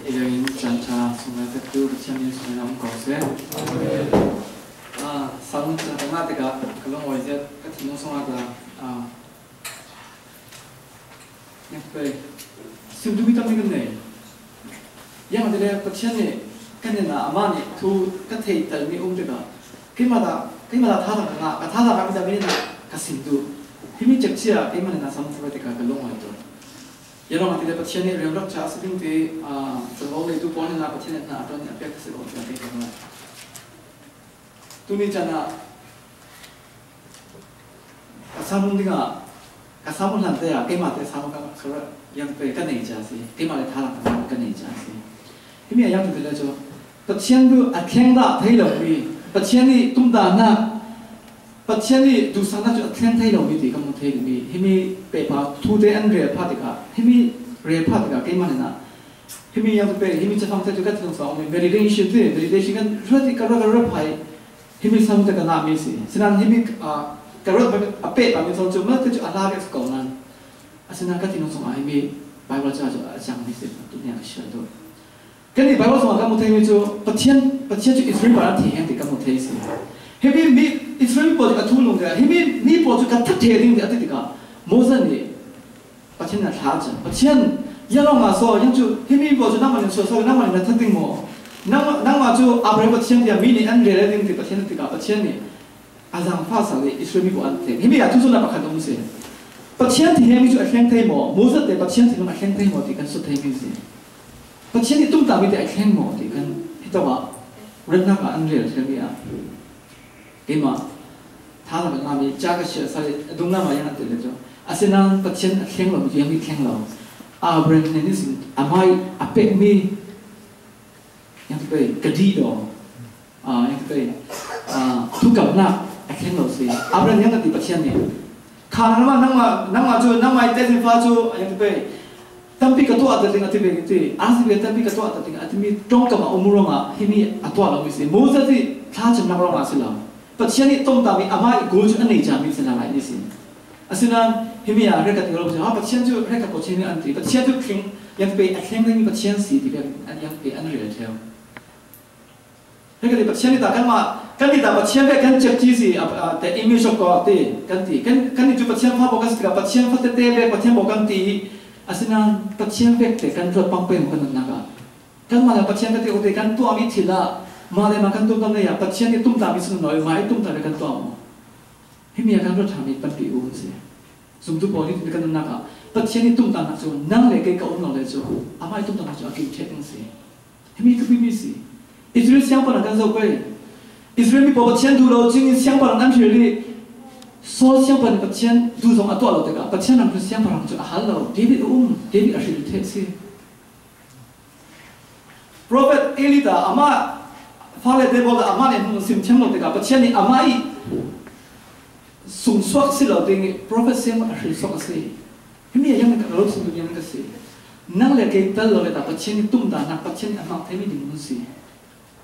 이런 전차 순간에 또 붙이는 순간 거세. 사운드 자마다가 그런 이제 같은 노송하다 약간 숨두기 때문에 yang ada pasien ni kan na amani tu kathei talmi umdega kimada thada kami da bini na kasindu himi chakchia kimana na samthaba tika kalong aito yero mati da pasien ni remrak cha asing te so le tu pon na pasien na aton ya pek se ro ta te kana tuni chana kasamundinga kasamun lante ya kimate samuka sura yang pe kan nei cha si kimale thada kan nei cha si himi ayam tu le jo pasien tu akheng da thai lo bi pasien ni tum da na pasien ni du sang da jo akheng thai lo bi ti kam thai bi himi pe pa thu de an re pha ti ka himi re pha ti ka ke man na himi yang tu pe himi cha phang ta jo ka tu sa mi meditation kan rati ka ra phai himi sam ta ka na mi si sinan himi ka ro a pe pa mi so jo ma ta jo ala ke ko nan asina ka ti no so ma himi bible cha jo a chang mi si tu nya sha do cái này bài báo xong các một thầy cho pasien cho Israel bảo thì hiện thì các một thầy gì, hiện mi Israel bảo cho thu lông cái, hiện mi bảo cho các thất thế đình cái gì cả, Moses này pasien là thà chứ, pasien giờ lo mà so, yang cho hiện mi bảo cho năm mình so năm mình là thất đình mò, năm mà cho Abraham pasien thì mi này anh rể đình thì pasien thì cả pasien này, azang pha sao thì Israel mi bảo anh thầy, hiện mi là thu số là bạc đông gì, pasien thì hiện mi cho anh thầy mò, Moses thì pasien thì nó anh thầy mò thì cần số thầy mi gì. Pasien itu tak minta akheng mo, di kan itu apa? Rendah kan Andrea terbiasa. Ima, thang kan kami jaga saya dungna maya nanti lejo. Asinang pasien akheng lo, dia mi akheng lo. Abraham ni sih, amai apek mi yang tu kedi do, yang tu tu kapna akheng lo sih. Abraham yang nanti pasien ni. Karena nama itu siapa tu yang tu tapi ketua atau tinggal tiba gitu, asal tapi ketua atau tinggal tapi dong kama umurnya ini atua lah mesti. Mungkin sih tak cuma orang asal lah. Pasien itu tom tapi amai gojo ane jami senang lagi sih. Asalnya ini ya mereka tinggal macam pasien tu mereka pasien ni anti pasien tu keng yang pe akheng lagi pasien sih tiba yang pe ane real. Mereka di pasien itu kan kita pasien pe kan cekci sih te image kau te kan itu pasien apa bukan sekarang pasien apa te pasien bukan ti asina pasien vekte kan ro pangpen kan naga kan mala pasien vekte ote kan tu ami thila male makan tu kan ya pasien ni tum ta mi sun noi mai tum ta kan tu am himi kan ro thami pan pi u se sum tu body kan naga pasien ni tum ta na so nang le ke ka un le so amai tum ta na so ki che se himi tu bi si Israel siang pa kan zo kai Israel mi po pasien du lo jing siang pa nan thili so siang pa pasien du zong atwa lo te ka pasien nam siang pa ram chu hallo David ashil the si Prophet Elida ama fale de bol ama ne sim chang lo te ka pasien ni amai sung swak si lo ding prophet siang ashil so ka si himi yang ka lo sung yang ka si nang le ke tal lo le ta pasien ni tum da na pasien ama themi ding si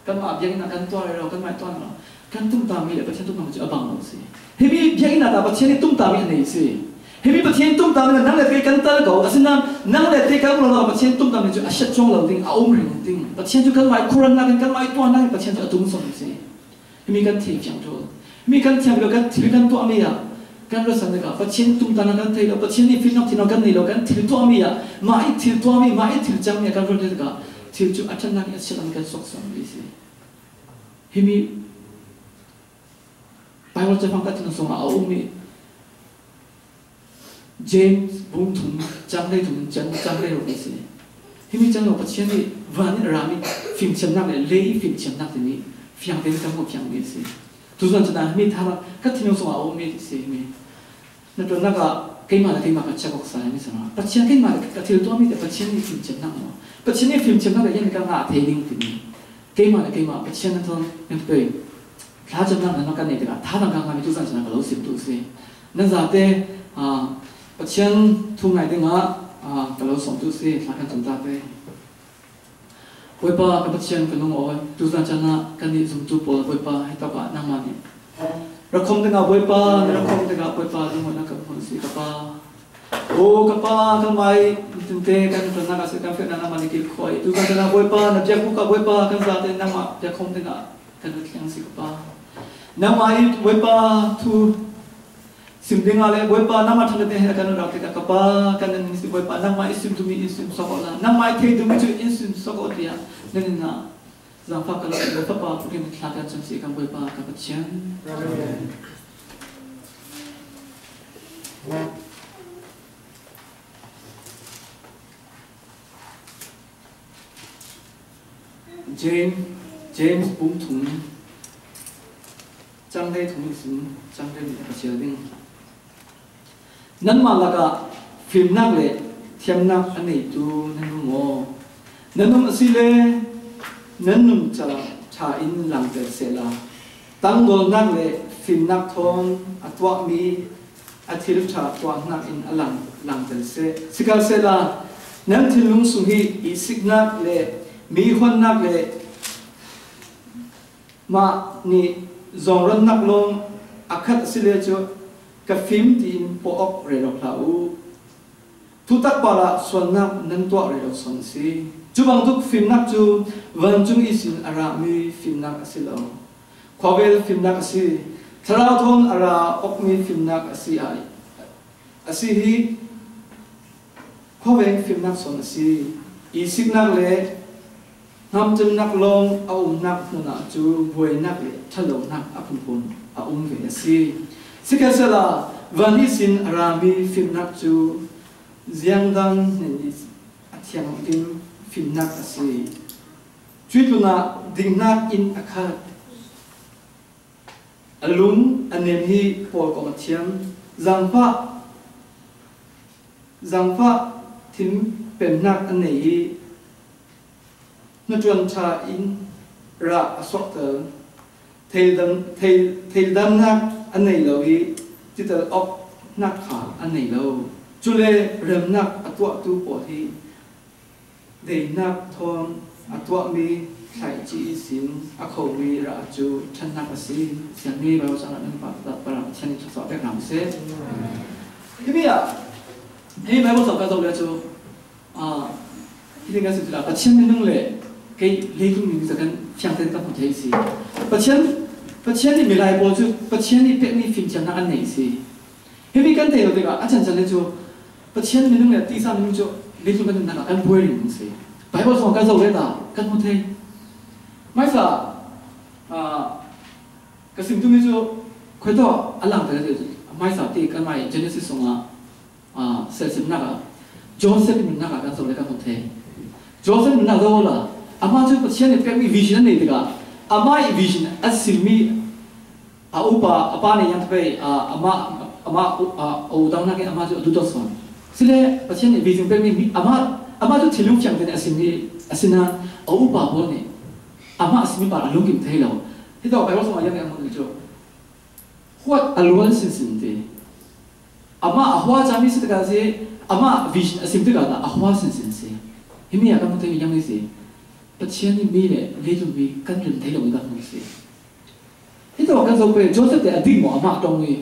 kan ma yang na kan to ro kan mai to no kan tum ta mi le pasien tum ma chu abang lo si hebi yang ina da pasien ni tum ta mi nei si hebi pasien tum ta mi nang le ke kan tal go asina nang le te ka lo pasien tum ta mi chu ashat chong lo ding aum ring ding pasien chu kan mai kuran na kan mai to na pasien chu atung som si hebi kan thi chang to hebi kan chang lo kan thi kan to ami ya kan ro san da pasien tum ta na kan thei lo pasien ni fin nok thi no kan nei lo kan thi to ami ya mai thi to ami mai thi chang ya kan ro de ka thi chu achan na ya shan kan sok som si hebi Bibleจะฟังกันถึงส่งเอาอุ้มนี่James บุญถุงจังได้ถุงจังได้หรอกสิที่มีจังหวะปัจจัยนี่วันนี้รามีฟิล์มเชื่อมนักเลยเลยฟิล์มเชื่อมนักที่นี่ฟิล์มเป็นจังหวะฟิล์มนี่สิทุกส่วนจะได้มีทางก็ที่มีส่งเอาอุ้มนี่สิมีนั่นเป็นนักก็เกี่ยมาแล้วเกี่ยมาปัจจัยบอกสายนี่สินะปัจจัยเกี่ยมาก็ที่ตัวมีแต่ปัจจัยนี่ฟิล์มเชื่อมนักเนาะปัจจัยนี่ฟิล์มเชื่อมนักเลยยังมีการหาเทลิงที่นี่เกี่ยมาแล้วเกี่ยมาปัจจัยนั้นต้องยังเป็นถ้าจำนำนั้นกันเนี่ยแต่ถ้าทางการงานมีทุกสิ่งจะนั่งกับเราสิบตัวสินั่นจะเตะปัจจัยทุกไงถึงกับเราสองตัวสิถ้ากันจำได้เตะไว้ป้ากับปัจจัยกันน้องอ๋อยทุกสิ่งจะนั่งกันนี่สมทุบปอไว้ป้าให้ตากนั่งมาเนี่ยเราคงถึงกับไว้ป้าเราคงถึงกับไว้ป้าทุกคนนั่งกับคนสิกับป้า ô kapa kan mai tinte kan pernah kasih kan fek nama nikil koi tu kan kena boy pa nak jago ka boy pa kan zat nama dia không tengah kan yang si kapa nama it boy pa tu simding ale boy pa nama thang te kan rak te kapa kan ni si boy pa nama isim tu mi isim sokola nama te tu mi tu isim sokot dia nên na zang fa kalau boy pa pukin thakan chang si kan boy pa ka pachian James bung thùng trang đây thùng xin trang đây mình phải chơi đi nắn mà là cả phim nát lệ thiam nát anh ấy tu nắn ngô nắn nung asi lệ nắn nung cha in lang để sẽ là tăng đồ nát lệ phim nát thôn atwa mi athil cha atwa nát in alang lang để sẽ là nắn thil lung sung hi isik nát lệ mi huân nát lệ mà ni dòng rắn nát lông akhat xí lệ cho cái phim tin po ốc rồi đọc lão thu tắc bảo là xuân nát nên toa rồi đọc xuân xí chú bằng thúc phim nát chú vẫn chung isin arami phim nát xí lâu khoa về phim nát xí thảo thôn ara ốc mi phim nát xí ai xí hi khoa về phim nát xuân xí isik nát lệ ham chân nát lông nát nuna chú vui nát lệ thal lông nát apun pun về xí xí cái sẽ là vẫn isin arami phim nát chú giang đăng nên thiang tin phim nát xí truy tu na ding nát in akhat alun anem hi por ko thiam giang pha thim pen nát an nei nó chuẩn cha in ra asok tờ thầy đam nát anh này lâu hi chỉ tờ ốc nát khả anh này lâu chú lệ rầm nát atwa tu bỏ hi để nát thon atwa mi khai chi xin khẩu mi ra chú chân nátasi xiang mi bao sang anh bảo chân sọ bẹt làm xe cái gì à hey mấy bữa sau cái đâu đấy chú cái cái sự là bắt chân mình lệ cái lấy kinh nghiệm cái chẳng thể tập thể gì bắt chân thì mình lại bỏ chú bắt chân thì biết mình phim chẳng là anh này gì khi mình cần thấy được cái anh chẳng lấy chú bắt chân mình là tí sao mình chú lấy chú cái này là anh quên mình gì bài báo xong cái dầu đấy ta cần một thế mấy giờ cáiสิ่งที่mình chú khuyên đó anh làm cái gì mấy giờ thì cái này Genesis xong sẽ xem nào Joseph mình nào cái dầu đấy cần một thế Joseph mình nào đâu là ama tu pasien ni pek mi vision ni tiga ama I vision asilmi upa apa ni yang tepai ama udang nak ama tu dudoson sile pasien ni vision pek mi ama tu thilung chang te asilmi asina upa bo ni ama asilmi para lung kim thai lo hito bai so yang mo jo huat alwan sin sin te ama ahwa jami se tiga se ama vision asim tiga da ahwa sin sin se himi ya kam te yang ni se bắt chiên đi mi lệ lấy cho mi căn rừng thấy lòng người ta không gì thế tôi cái dấu về Joseph để đi mỏ mà trong người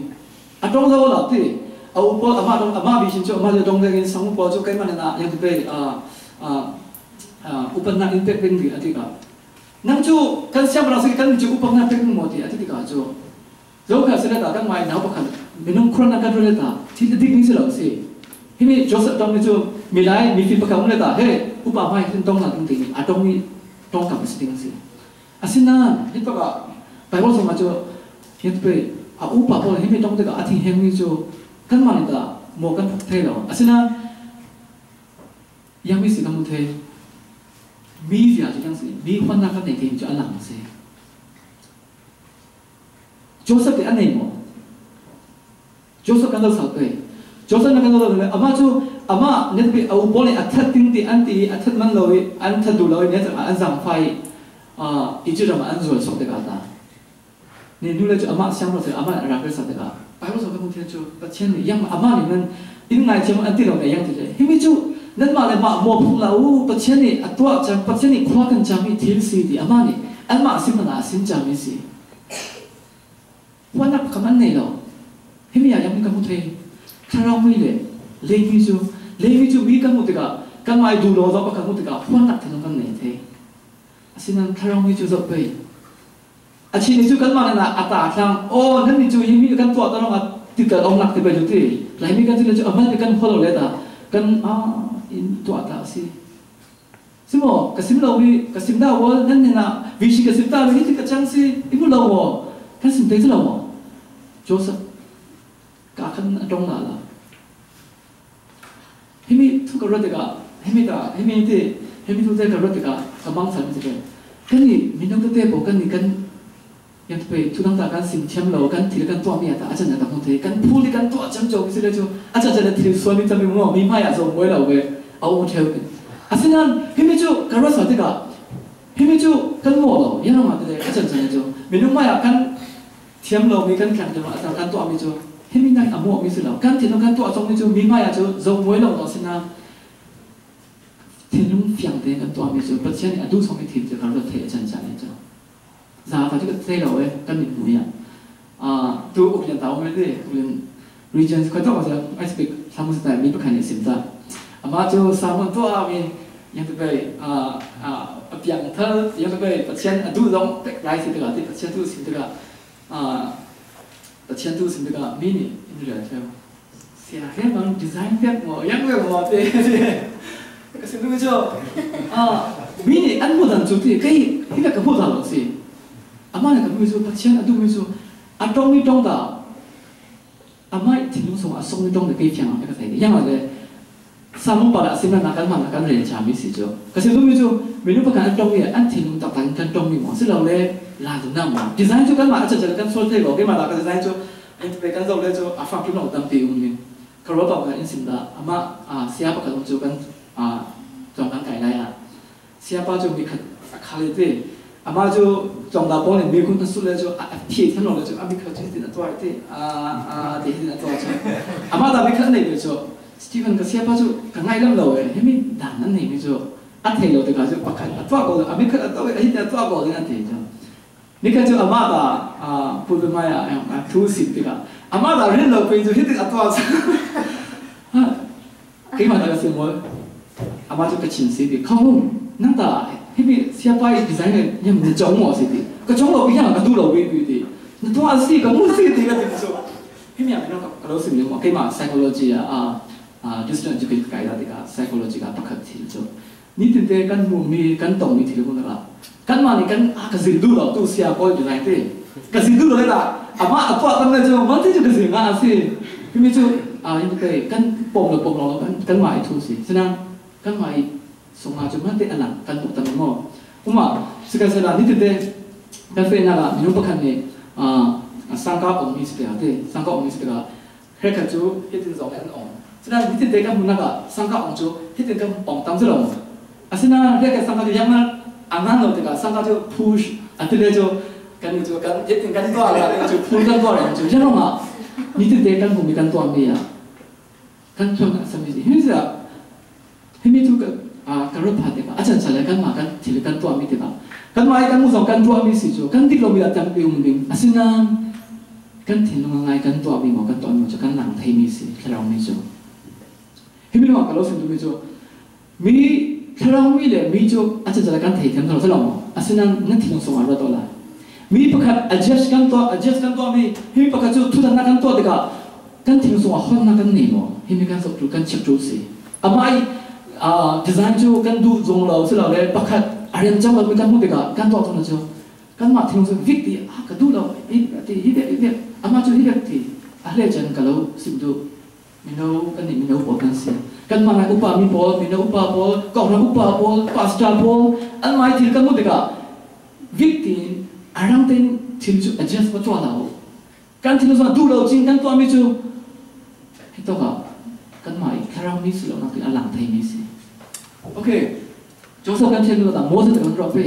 trong dấu là thế ông mà vì xin cho mà trong cái sống bao cho cái mà là yang về upan na impact bên gì thì cả nang chu kan siapa rasa kan chu upan na impact một thì cả chu dấu cái sẽ là các mày nào bạc mình không khôn na cái rồi ta thì cái đích sẽ là gì khi mi Joseph trong cái chu mi lại mi phim bạc không lấy ta hey upa mai tin tông là tin tình trong mi tông cảm sự tình gì asina hết bác ạ bài báo xong mà cho hiện về upa bao hết mi tông cái cả thì hem mi cho căn mà người ta mua căn phục thế nào asina yang mi sự cảm thế mi gì à chứ gì mi quan năng cái này thì cho anh làm gì Joseph cái anh này mà Joseph cái đâu sao vậy Joseph cái đâu là ama cho ama net bị au bole athat ting ti anti athat man loi an thadu loi net an zam phai ichu ram an zol sok te ka ta ne nu le cho ama siam lo se ama ra ke sa te ka pai lo so ka mu the cho pa chen ni yang ama ni man in ngai chem an ti lo ne yang ti le hi mi chu nan ma le ma mo phu la u pa chen ni atwa chang pa chen ni khwa kan chang mi thil si ti ama ni an ma sim na sim chang mi si wa na ka man nei lo hi mi ya yang mi ka mu the tharau mi le เลวิจูมีกันหมดเลยกันไม่ดูโลดอกกันหมดเลยหัวหนักที่น้องกันเนี่ยเท่สิ่งนั้นถ้าเราไม่จูจบไปอาชีพนี้จูกันมาเนี่ยอัตราทางโอ้นั่นนี่จูยังมีกันตัวตลอดติดกับองค์หนักที่ไปจุดที่หลายมีกันที่เราจูอามันมีกันพอเราเลยแต่กันอินตัวอัตราสิสมมติกับสิมเราวิกับสิมดาวนั่นเนี่ยนะวิชิกับสิมดาววิที่กับจังสิอีบุเรากันสิมเตยเราโจสกาขันตรงนั้นละเฮมิทุกรถเด็กเฮมิทุกเด็กรถเด็กกำบังสันจะเป็นกันนี่มีน้องตัวเด็กบอกกันนี่กันยังไปทุกทั้งตากันสิมเชื่อมเรากันทีละกันตัวมีอะไรอาจารย์จะทำคนเดียวกันพูดกันตัวจำโจกิสิเลยจูอาจารย์จะทีละส่วนมีจำเป็นว่ามีไม่อยากส่งไว้เราเว้ยเอาเทลกันอาศัยนั้นเฮมิจูการรักษาเด็กเฮมิจูกันหมดเรายังมาเด็กอาจารย์จะจูมีน้องไม่อยากกันเชื่อมเรามีกันแข่งจะมาอาจารย์กันตัวมีจูเฮมินั่งอ่ะมั่วมีสิเรากันที่น้องกันตัวจงมีจูมีไม่อยากจูส่งไว้เราอาศัยนั้นที่น้องฟังเด็กกันตัวมีจูปัจจัยนี้ดูสองทีจะการรักษาอาจารย์จะเนี่ยจูซาตาที่ก็เท่เราเว้ยกันมีหัวอย่างตัวอุปยานตา我们的我们 regions 快到我这 I speak 他们是在米不看的现在อามา就三万多มียังไปเปลี่ยนเธอยังไปปัจจัยดูลงแต่หลายสิ่งต่างๆที่ปัจจัยดูสิ่งต่างๆปัจจัยดูสิ่งต่างๆมีนี่นี่เลยใช่ไหมเสียแค่บางดีไซน์แบบหมอยังแบบหมอเต้ก็สิ่งที่จะมีนี่อันพูดถึงจุดที่ใครที่แบบก็พูดถึงหรอกสิอามาเนี่ยก็มีจุดปัจจัยดูมีจุดอันตรงนี้ตรงต่ออามาที่นุ่งสงฆ์ส่งนี้ตรงแต่ใครเพียงอะไรก็ใส่ได้ยังไงเลยสามุปาระสิ่งนั้นนักการมันนักการเรียนจามิสิโจก็สิ่งที่มีจูมีรูปการตรงนี้อันที่นุ่งตัดกันตรงนี้มั้งสิ่งเราเลยลาดูน้ำมั้งดีไซน์จูกันมาอาจจะกันโซลเทโลก็มาแล้วก็ดีไซน์จูอันที่เป็นกันเราเลยจูฟังที่เราตั้งปีอุ่นนี่ก็รู้ต่อกันอินสินดาอามาเสียปากกันจูกันจงกันไก่ได้อะเสียปากจูมีขาเลยที่อามาจูจงดาบอลเนี่ยมีคนทั้งสุดเลยจูที่ที่เราเลยจูมีเขาจูที่นั่นตัวที่ที่นั่นตัวจูอามาดามีเขาเนี่ยจูสตีเฟนก็เสียป้าจูกันง่ายเรื่องเราเองเฮ้ยมีด่านนั่นเองมีจูอันเทโลติกาจูปักกันตัวก่อนมีเขาตัวไอ้ที่ตัวก่อนนั่นเองจูนี่ก็จูอามาดาพูดถึงมาอย่างทูสิบติกาอามาดาเรื่องเราเป็นจูที่ติดตัวจูกี่มาได้ก็เสียหมดอามาจูก็ชินสิติข้อมูลนั่นแต่เฮ้ยมีเสียป้าดีไซน์เนี่ยยังไม่จงหัวสิติก็จงเราไปยังก็ดูเราไปดูดินั่นตัวสิก็มุ่งสิติก็ติดจูเฮ้ยมีอะไรน้องก็รู้สึกยังว่ากี่มา psychology distant education ไกด์ได้ก็ psychology ก็ปักขัดที่จูนี่ถึงแต่กันมุมมีกันตรงมีที่รู้นะครับกันมานี่กันก็สิ่งดูเราตัวเสียก็อยู่ไหนเต้ก็สิ่งดูเราเลยละอามาตัวกันเลยจูมันที่จะก็สิ่งอะไรสิพี่มีจูยังไงกันปมเรากันหมายทุกสิ่งฉะนั้นกันหมายสมมาจูมันเตะอันหลังกันหมดตั้งหมดผมว่าสิ่งที่เรานี่ถึงแต่กันเป็นอะไรมีรูปขันนี่สังกัดองค์มีสิ่งเดียวเต้สังกัดองค์มีสิ่งเดียวเฮ้ยกันจูที่ถึงสองอันองฉะนั้นนี่ถึงแต่กันมุนักสังกัดองค์จูที่ถึงกันปองตั้งใจลงอาศัยนั้นเรียกสังกัดยังนั้นอันนั้นเราถึงกันสังกัดจู push อันที่เรียกจูกันจูกันที่ถึงกันตัวอะไรจู push กันตัวอะไรจูยังลงนี่ถึงแต่กันมุมีกันตัวมีกันชนกันสมัยนี้เฮ้ยทุกการรับผ่านเด็กอาจารย์เฉลยกันมากันที่กันตัวมีเด็กกันมากันมุสองกันตัวมีสิจูกันที่เรามีอาจารย์ไปอุ่นดิ่งอาศัยนั้นกันที่เราไงกันตัวมีหมอกันตัวมีจะกันหลังไทยมีสิเราไม่จูเฮ้ยไม่รู้ว่าเราสิ่งที่มีจูมีเราไม่เลยมีจูอาจจะจะกันไทยกันเราจะลองอาศัยนั้นนั่นที่เราส่งมาเราตัวละมีประคับ adjust กันตัวมีเฮ้ยประคับจูทุกท่านนักกันตัวเด็กกันที่เราส่งมาคนนักกันนี่มั้งเฮ้ยมีการส่งจูกันเช็คจูสิอาไม่ดีไซน์จูกันดูจงเราสิเราเลยประคับอะไรจังเราไม่กันพูดเด็กกันตัวตัวนั้นจูกันมาที่เราส่งวิกฤตกันดูเราอีเด็กอามาจูอีเด็กที่อะไรจังกันเราสิ่งดูมีน้องกันนี่มีน้องบอกกันสิกันมาไงอุปามีบอลมีน้องอุปาบอลกองน้องอุปาบอลพาสตาบอลอันไม่ที่กันพูดเด็กวิกฤตอะไรที่ที่จู adjust มาตัวเรากันที่เราส่งดูเราจริงกันตัวมีจูเห็นตัวกันมาแค่เรามีสิเรานักที่อันหลังไทยมีสิโอเคจงสอบกันเช่นเราแต่โมเสสกันรอไป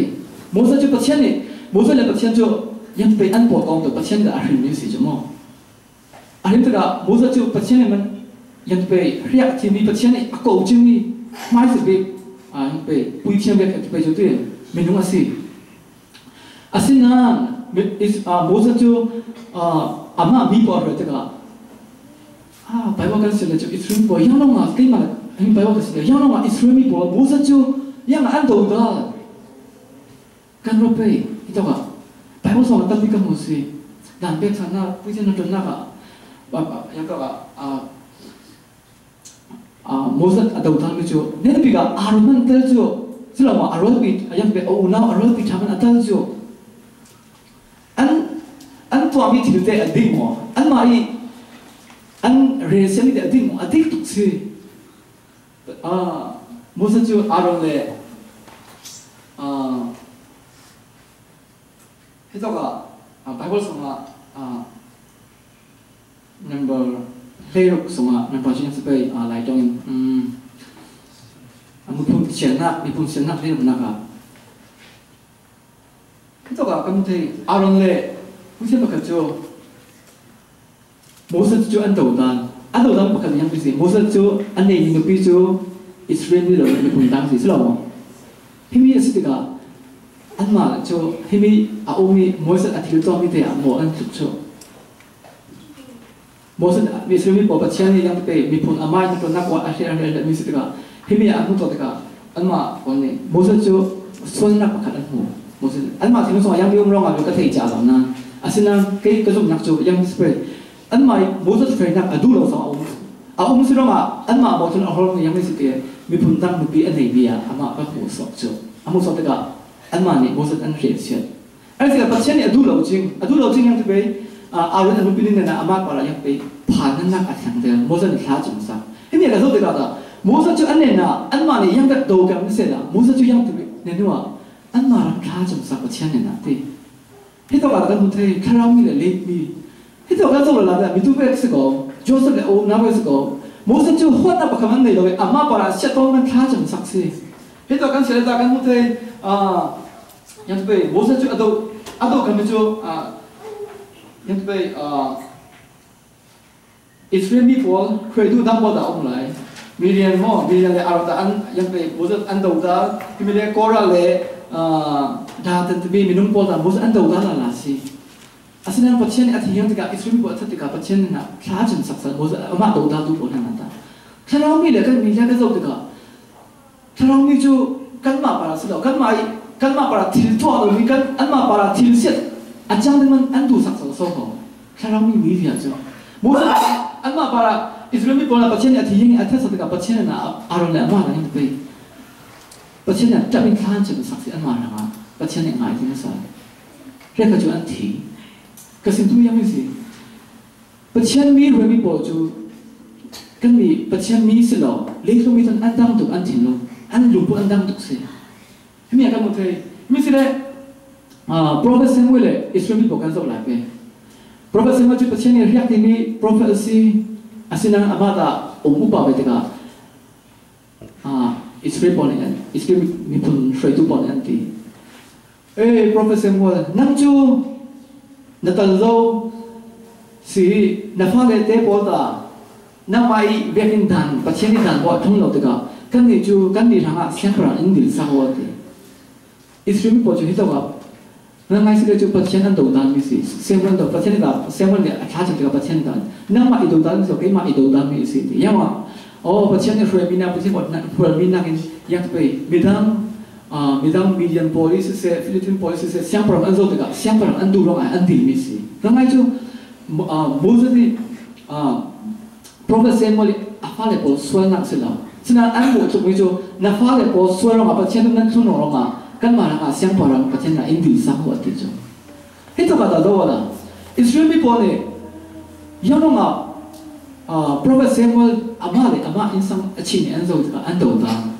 โมเสสจูปัจจัยนี่โมเสสเลยปัจจัยจูยังไปอันปวดกองตัวปัจจัยนี่อะไรมีสิจูมั้งอะไรตัวก็โมเสสจูปัจจัยนี่มันยังไปเรียกที่มีปัจจัยนี่ก็จูมีไม่สิบยังไปปุยเทียมเด็กไปจูตัวไม่รู้อะไรอาศัยนั้นโมเสสจูอามามีปวดเลยตัวก็ bài báo cái sự là cho Israel boy yang long cái mà anh bài báo cái sự yang long Israel mi boy Moses cho yang ăn đầu đó kan rope itu ka bài báo xong tapi kamu sih dan bek sana pujian nonton naga bapak yang ka Moses atau tahun itu nên bị cả Aaron tới cho selama Aaron bị yang bị now Aaron bị thằng anh tới cho anh tua bị thiếu thế anh đi mà anh mai anh resian itu đi mà đi tu sih Moses cho Aaron le itu ka Bible sama number Lelok sama number jenis sebagai lai dong mipun sianak ni mana kita kamu thấy Aaron le mungkin bekerja Moses tu anda udan bekerja yang bising Moses tu anda ini lebih tu Israel ni loh mipun tang sih selama himi asitiga anma tu himi aomi Moses atil tu kami teh mau antuk Moses Israel po pacian yang pe mipun amai tu nak wa akhir misitiga himi aku tu tega anma oni Moses tu suan nak pakat anmu Moses anma tinu so yang biung rong alu ka thei cha na asina ke ka zum nak chu yang spread anma Moses friend nak adu lo so sirong anma mo tun ahol yang misite mipun tang mupi anei bia ama ka hu so chu amu so tega anma ni Moses an re sia ai tega pacian ni adu lo jing yang tu pe Aaron anu pilih nena amat para yang pe panen nak asyang dia Moses ni kah jumsa ini agak sulit kata Moses tu ane na anma ni yang kat do kan mesti lah Moses tu yang tu nenua anma orang kah jumsa pacian nena ti itu kata kan putri kalau mi le mi itu kata tu lah dah itu pe sekolah Joseph le o nabe sekolah Moses tu hot apa kaman ni loh amat para siapa orang kah jumsa sih itu kan selesai kan putri yang tu pe Moses tu atau kami tu yang tu Israel people create dam boda online million le arata yang tu Moses andau dah kemudian Korah le dah tentu minum boda Moses andau dah lah sih asalnya pacian ati yang tiga Israel people ati tiga pacian nak kajen saksa Moses amat dau dah tu boda nata kalau mi le kan mi jaga zau tiga kalau mi tu kan ma para sedau kan ma para tiltua tu mi kan ma para tilset Ajang dengan andu saksa soho, kalau mi dia jo. Mula anma para Israel mi pola pacian ati yang atas satu pacian na Aaron le anma yang tu. Pacian na tapi kan cuma saksi anma nama pacian yang ngai jenis apa. Mereka jo anti. Kesimpulan yang mesti. Pacian mi Israel mi poju. Kan mi pacian mi selo. Leklo mi tan andang tu anti lo. Andu pun andang tu se. Ini akan mutai. Misalnya Prophet Samuel Israel bukan seorang lagi. Prophet Samuel tu pasien ni riak ini prophecy asinang abada umupa betika. Israel pun kan, Israel ni pun Israel tu pun nanti. Prophet Samuel nangju natalzo si nafale te polta namai bekin dan pasien ni dan buat thong lo teka. Kan ni ju kan ni ranga siapa Inggris sahwati. Israel pun tu hidup Nangai sih tu pasien anda udan misi, semua tu pasien dah semua ni akhirnya juga pasien dah. Nama itu udan so kema itu udan misi. Yang pasien ni Filipina pasien buat Filipina yang tu bidang median polis se Philippine polis se siapa orang anzo juga siapa orang andu orang andi misi. Nangai tu Moses ni Prophet Samuel apa le pol suara nak sila. Senang andu tu itu nafale pol suara apa pasien tu nanti orang kan mana siapa orang pacian na Inggris sama waktu itu. Itu kata doa lah. Israel people ni, yang orang Prophet Samuel ama insan cini anzo juga ando dah.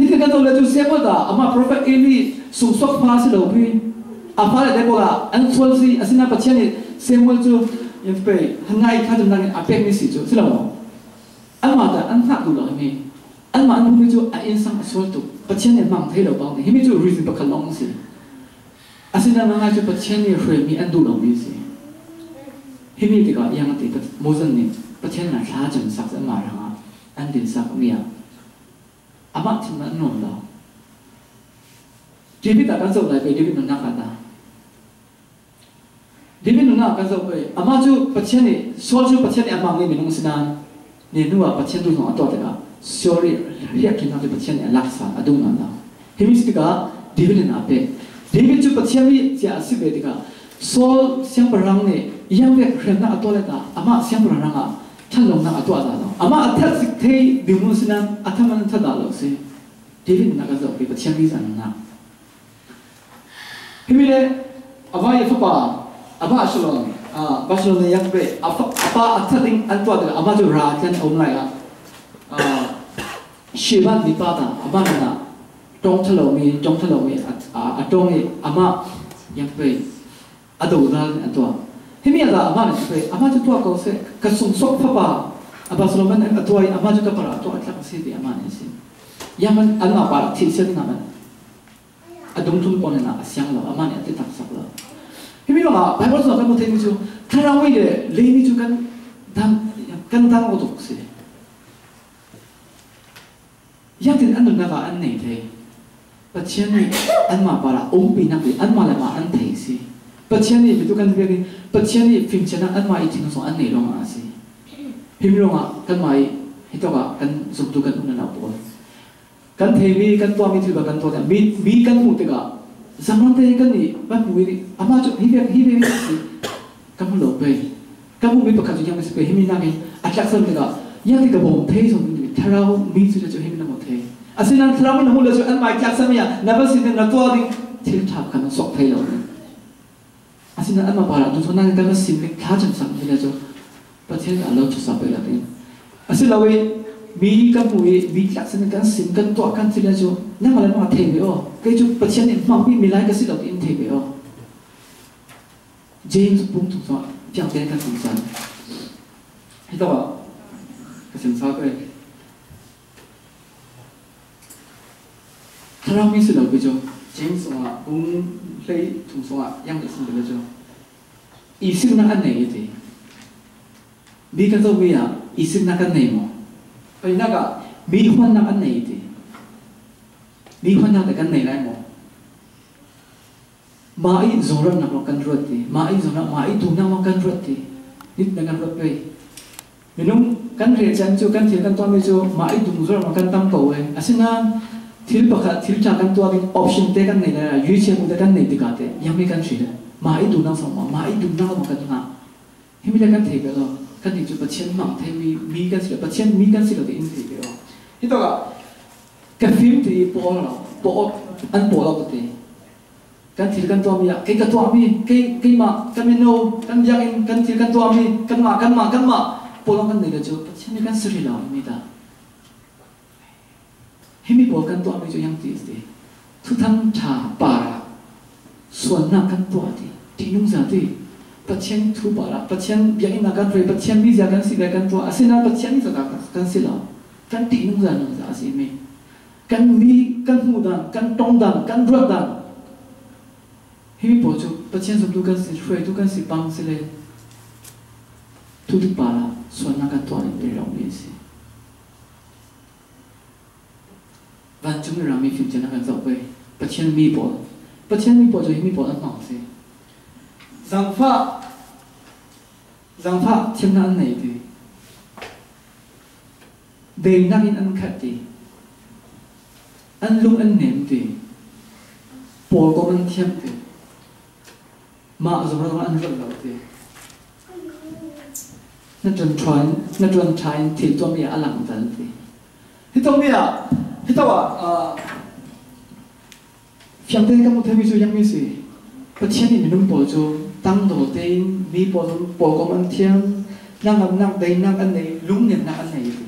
Itu kata doa tu Samuel dah ama Prophet Eli susuk fasi lopi. Apa le dekola ansual si asina pacian ni Samuel tu yang pe hangai kadu nang apek ni si tu selama. Ama dah anak dulu ni. Alma anu itu insan asal tu pacian yang mang thelo bang ni, ini tu reason berkalong sih. Asalnya mang itu pacian yang free andu long sih. Ini tiga yang nanti Moses ni pacian nak sahaja saksa marah, andin sak ni ya. Amat cuma non lah. David tak kan seorang David nak kata. David nak na kan so pe ama chu pathian ni so chu pathian ni amang ni minung sinan ni nuwa pathian tu song ato ta sorry riak kin na pathian ni laksa adu na na hemis tika David na pe David chu pathian ni sia sibe tika so siang parang ni yang ve khren na ato le ta ama siang parang nga thalong na ato ta no ama athat sik thei dimun sinan athaman tha da lo se David na kan so pe pathian ni san na himile aba ye papa aba Absalom Absalom ne yak be apa athating antua de ama jo ra kan om lai Shiva Nipada aba na tong thalomi atong ni ama yak be ado dal antua himia da ama ne be ama jo tua ko se ka sung sok papa Absalom ne atua ama jo ka para atua ka se de ama ne se yaman anma pa thi se na man adung tum pon na asyang lo ama ne te tak sak lo Himilo nga, Bible sa kamu tayo nito, karaway de, lay nito kan dang ko tukse. Yang din ano na ka an nay tayo, but siya ni an ma para umpi na kayo, an malama an tayo si. But siya ni, bito kan bigyan, but siya ni, film siya na an ma itin so an nay lo nga si. Himilo nga, kan may, ito ka, kan subtukan una na po. Kan tayo mi, kan tuwa mi tiba, kan tuwa, mi kan muti ka, zaman tayo kan ni, ba't mo ini, ama jo hibe si, kamu lobe, kamu may pagkaso yang masih himi namin, at laksan taga, yang tiga bom tayo so ni, taraw mi sudah jo himi na mo tayo. Asin ang taraw mi na mula jo an may laksan niya, nabasin na natuwa ding tiltap ka ng sok tayo. Asin ang mapara, doon na nga simple kajan sa nila jo, pati nga alaw jo sa pala tayo. Asin lawe, mi kamu mi laksan kan sim kan tuwa kan sila jo, na malam mga tayo. Kaya jo pati ni mami milay kasi daw in tayo. James pun tu so, tiang tiang kan sungsan. Ito ba? Kasi sa ko Karami sila ko jo. James nga kung lay tu so yang kasi nila jo. Isip na anay ito. Di ka to biya, isip na kanay mo. Ay naga, bihuan na anay ito. Bihuan na kanay lang mo. Mai zoran na kan roti, mai zoran mai tu na kan roti. Nit dengan roti. Minum kan rejan jo kan til kan to me jo mai tu zoran kan tam ko we. Asina til pakha til cha kan to ag option te kan nei na yu che mu te kan nei dikate. Yang me kan shi de. Mai tu na so mai tu na kan na. Himi le kan te be lo. Kan ni jo patien ma te mi kan si patien mi kan si lo de in te be lo. Ito ka film ti po an po lo te. Kan til kan tua mi ya, kai ka tua mi, kai ma, kan mino, kan yakin, kan til kan tua mi, kan ma, polong kan nila jo, patien kan suri lao mi da. Hemi po kan tua mi jo yang ti iste, tutang cha para, suan na kan tua ti, tinung sa ti, patien tu para, patien yakin na kan re, patien mi ya kan si kan tua, asina patien ni sa kan si lao, kan tinung sa nung sa asin mi, kan mi, kan mudan, kan tongdan, kan ruadan. Himi po jo, patien sum tu kan si shui, tu kan si bang si le, tu di para, suan na kan tua ni pe rong mi si. Van chung rang mi film chen na kan zao pe, patien mi po jo himi po an mang si. Zang fa, tiam na an nei di. Dei na in an khat di. An lung an nem di. Por ko an tiam di. Ma zo ra an ro lo ti na chuan thain thi to mi alang dan ti hito mi a hito wa fiang te ka mo themi ju yang mi si pathian ni minum po ju tang do te mi po ko man thiang nang dei nang an nei lung nem na an nei ti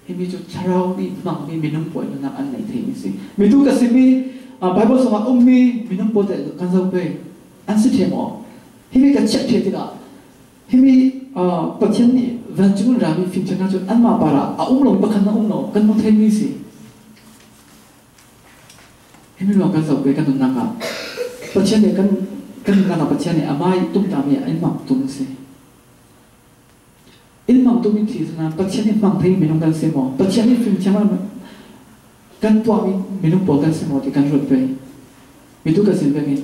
hi mi ju charau mi mang mi minum po na an nei the mi si mi tu ka si mi Bible sama ummi minum po te kan sa pe an si the mo hi mi ka chat the ti ka hi mi pathian ni van chung ra mi fin chana chu an ma para a lo pa khan na lo kan mo the mi si hi mi lo kan sa pe kan na ka pathian ni kan na pathian ni amai tum ta mi ai mak tum si il mak tum mi thi sana pathian ni mang thei minum kan se mo pathian ni fin chana kan tua mi minum po kan se mo ti kan rot pe mi tu ka sin pe mi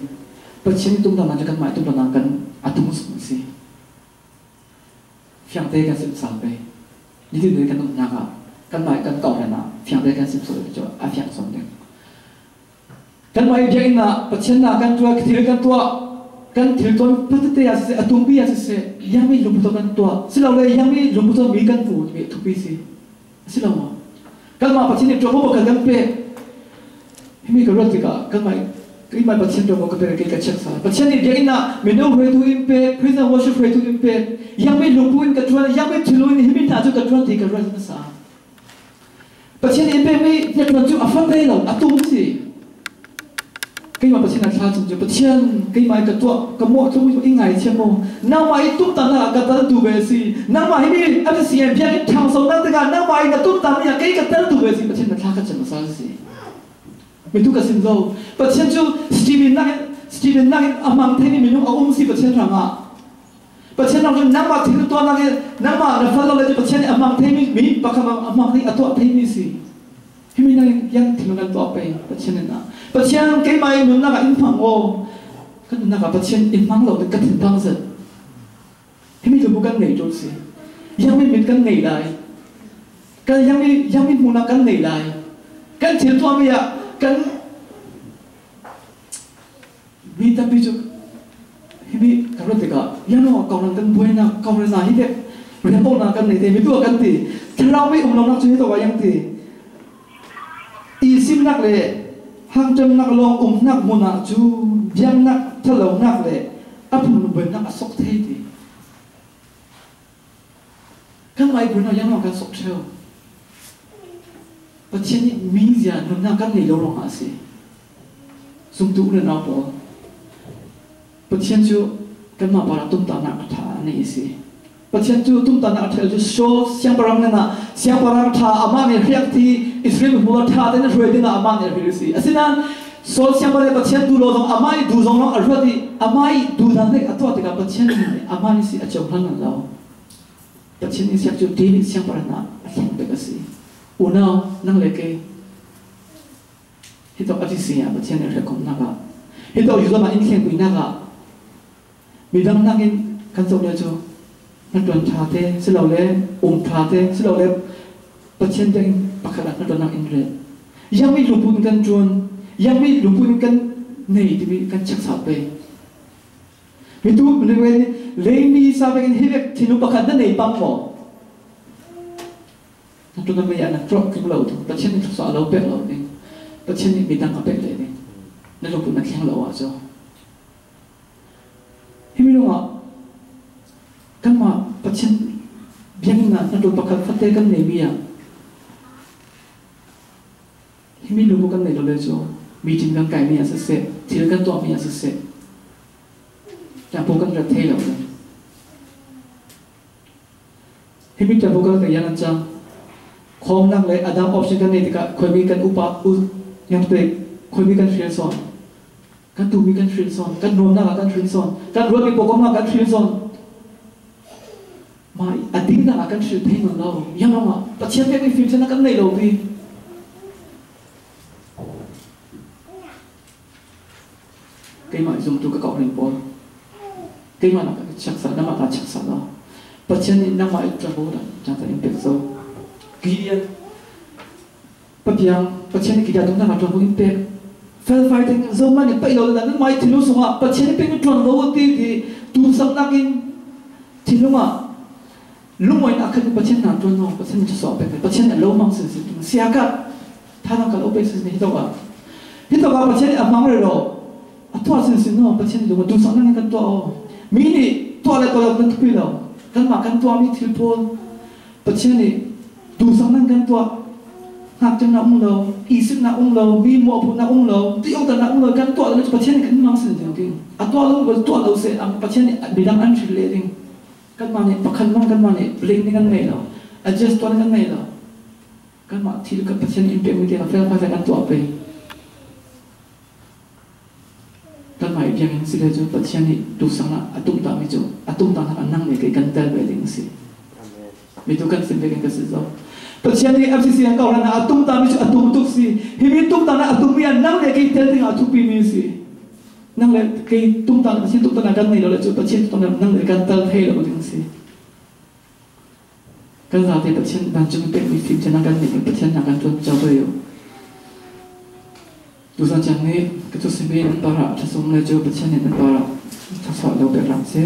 Pachini tum dana jakan mai tum dana kan atum sumsi. Fiang te kan sim sampai. Jadi dari kan tum naga kan mai kan kau dana fiang te kan sim so jo a fiang som deng. Kan mai dia ina pachin na kan tua kithir kan tua kan thil ton patete ya se atum bi ya se yang mi lumputo kan tua. Silau le yang mi lumputo mi kan pu mi thupi si. Silau ma. Kan ma pachini trobo kan kan pe. Himi ka rotika kan mai cái mà bác sĩ cho một cái cái chắc sao bác sĩ này vậy na mình đâu phải tu impe prison worship phải tu impe yang mình lục buin cái chuyện yang mình chửi ni mình thà cho cái chuyện thì cái chuyện nó sao bác sĩ impe mình nhận được chút affect đây rồi atum gì cái mà bác sĩ nói sao cho bác sĩ cái mà cái tuổi cái mỗi cái mỗi ngày xem mô nào mà ít tụt tàn là cái tàn tu về gì nào mà mình anh sẽ xem cái thằng sống nào cái nào mà cái tụt tàn là cái tàn tu về gì bác sĩ nói sao cái chuyện sao gì mình tu cái gì đâu bác sĩ chú Stephen nãy amang thế mình ông si bác sĩ rằng à bác sĩ nói rằng nãy mà thì tôi nói nãy mà là phải là bác sĩ amang thế mình bác sĩ amang thế atuat thế mình si mình nãy yang thì mình atuatไปbác sĩ này bác sĩ cái máy mình nãy in phẳng ô cái nãy bác sĩ in phẳng rồi cái thằng tăng dần mìnhจะbukan này rồi si yang mình kan này lại cái yang mình muốn kan này lại kan thì tôi bây giờ kan vì ta bây giờ hibi kalau tega yang no kau nak kan buai na kau rasa hibi boleh pun nak kan ni tapi tu akan ti kalau we nak cuci tu yang ti isim nak le hang jam nak long nak muna ju biang nak thalong nak le apa mun buai nak asok the ti kan mai buai na yang no kan sok theo Pachin ni mizia nuna kan ni lorong asi sum tu na na po Pachin chu kan ma para tum ta na tha ni si Pachin chu tum ta na thel chu so siang parang na siang parang tha ama ni riak thi Israel mu tha den roi din ama ni ri si asina so siang parang Pachin du lo dong ama i du zong lo arwati ama i du dan de atwa te ka Pachin ni ama ni si achau han na lo Pachin ni siak chu ti siang parang na siang be ka si Una nang leke hito atisia Pachin ni rekom naga hito yuzo ma in khen kui naga midang nangin kan so le cho na tuan tha te silo le tha te silo le Pachin ding pakala na tuan nang in re yang mi lupun kan chuan yang mi lupun kan nei ti kan chak sa pe hitu mne le mi sa be hivek thinu pakhat na nei pam mo tu nak bayar nak drop ke laut tu, Pachin ni soal laut pek laut ni, Pachin ni bidang apa pek ni, nak lupa nak yang laut aja. Himi lama, kan ma Pachin biang nak lupa kat fateh kan ni biang, himi lupa kan ni lalu aja, meeting kan kai ni asas se, thil kan tua ni asas se, campur kan rathai laut. Himi campur kan kaya nancang. Khom nak le Adam option kan ni tika khoi mi kan upa yang tu khoi mi kan free son kan tu mi kan free son kan nom nak kan free son kan ruat mi pokom nak kan free son mai adin nak kan free thei mang lo yang ma Pachin pe mi film chen kan nei lo bi cái mai zoom tu ka kau ring pol cái mai nak chak sa nama ta chak sa lo Pachin ni nama itu bo da jata impact so Gideon, Papiang, Pachin kita tu nak tuan bukan pek, fell fighting zaman ni payah lalu mai tilu semua, Pachin pek tuan bawa ti tu sam nakin tilu mah, lu mai nak kan Pachin nak tuan no, Pachin tu soal pek, Pachin nak low mang sesi, siakat, thana kalau pek sesi ni hitung Pachin amang relo, atual sesi no, Pachin lu tu sam nakin kan tuan, mini tuan le tuan tu pilih, kan makan tuan mi tilpon, Pachin ni tu sang nang tua hak jang na lo isik na lo bi mo pu na lo ti ong ta na lo kan tua lo Pachin kan mang sin jang king atwa lo go tua lo se am Pachin bidang an thil le ding kan ma ne pakhan mang kan ma ne bling ni kan nei lo adjust tua kan nei lo kan ma thil ka Pachin impact mi te fel pa kan tua pe kan ma yang si le jo Pachin ni tu sang na atum ta mi jo atum ta na nang ne ke kan tel be ding si itu kan simpel kan kesizau Pachin ni FCC yang kau nak atum tami tu atum tu si, hibi atum tanah atum yang nang lagi tel dengan atum ini si, năng lại cái tung tăng bác sĩ tung tăng là căn này đó là chỗ bác sĩ tung tăng năng lại căn tơ hay là một những gì căn giờ thì bác sĩ đang chuẩn bị bị phim cho năng căn này bác sĩ năng căn tuần cho tôi tu san chẳng này cái chỗ sinh viên bảo ra cho xong lại chỗ bác sĩ này bảo ra cho sọ đâu biết làm gì